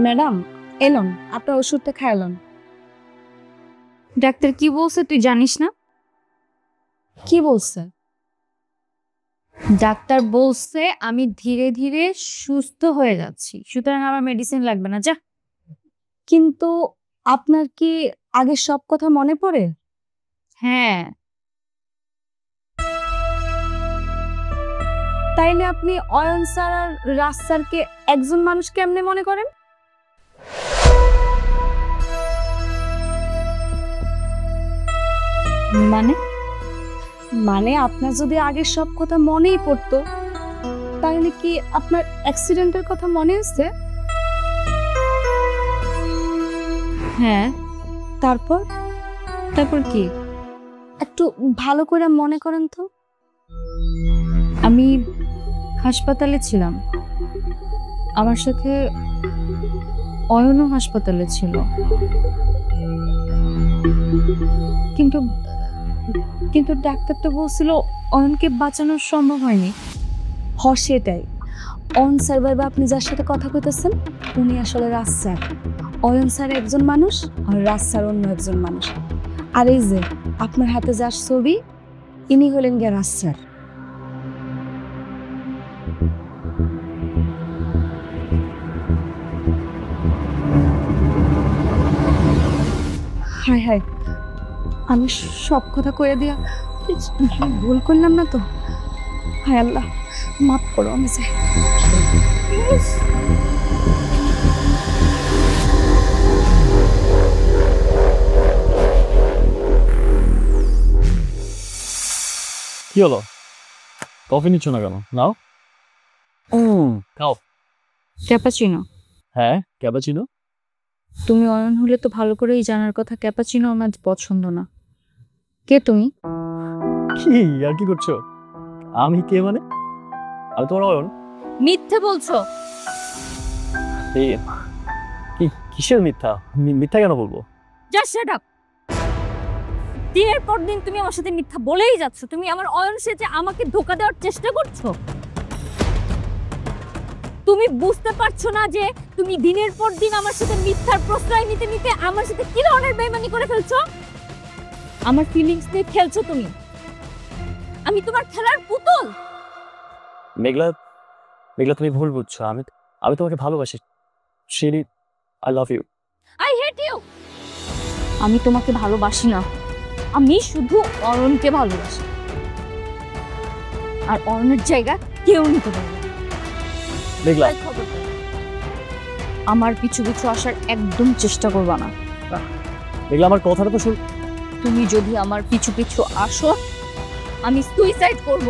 Madam Elon, আপনার ওষুধটা খাইলন। Doctor কি বলছে তুই জানিস না? কি বলছে? ডাক্তার বলছে আমি ধীরে ধীরে সুস্থ হয়ে যাচ্ছি, সুতরাং আমার মেডিসিন লাগবে না, যা। কিন্তু আপনার কি আগের সব কথা মনে পড়ে? হ্যাঁ। তাইলে আপনি অয়ন স্যার আর রাজ স্যারকে একজন মানুষ কেমনে মনে করেন? মানে মানে আপনার যদি আগের সব কথা মনেই পড়তো, তাহলে কি আপনার অ্যাক্সিডেন্টের কথা মনে আছে? হ্যাঁ। তারপর তারপর কি? একটু ভালো করে মনে করেন তো। আমি হাসপাতালে ছিলাম, আমার সাথে অয়নও হাসপাতালে ছিল, কিন্তু কিন্তু ডাক্তার তো বলছিল অয়নকে বাঁচানো সম্ভব হয়নি। সেটাই, অয়ন স্যার ভাইবা আপনি যার সাথে কথা কইতেছেন উনি আসলে রাজ স্যার। অয়ন স্যার একজন মানুষ আর রাজ স্যার অন্য একজন মানুষ। আর এই যে আপনার হাতে যার ছবি, ইনি হলেন গিয়ে রাজ স্যার। হায় হায়, আমি সব কথা কয়ে দিয়া ভুল করলাম না তো? হায় আল্লাহ, মাফ করো আমি চাই। কি হলো? কফি নিচ্ছ না কেন? নাও। খাও। ক্যাপাচিনো। হ্যাঁ, ক্যাপাচিনো। তুমি অয়ন হলে তো ভালো করেই জানার কথা ক্যাপাচিনো আমার পছন্দ না। কে তুমি? কি আর কি করছো? আমি কে মানে? আমি তোমার অয়ন। মিথ্যে বলছো। কিসের মিথ্যা? মিথ্যা কেন বলবো? Just shut up. দিনের পর দিন তুমি আমার সাথে মিথ্যা বলেই যাচ্ছ। তুমি আমার অয়ন সেজে আমাকে ধোঁকা দেওয়ার চেষ্টা করছো। তুমি বুঝতে পারছো না যে তুমি দিনের পর দিন আমার সাথে মিথ্যার প্রশ্রয় নিতে নিতে আমার সাথে কি ধরনের বেইমানি করে ফেলছো? আমার ফিলিংস নিয়ে খেলছো তুমি। আমি তোমার খেলার পুতুল। মেঘলা, তুমি ভুল বুঝছো। আমি তোমাকে ভালোবাসি। Shiri, I love you. I hate you. আমি তোমাকে ভালোবাসি না, আমি শুধু অরণকে ভালোবাসি। আর অরণের জায়গা কেউ নিতে পারবে না। মেঘলা, আমার পিছু পিছু আসার একদম চেষ্টা করবা না। মেঘলা, আমার কথাটা তো শুন। তুমি যদি আমার পিছু পিছু আসো, আমি সুইসাইড করব।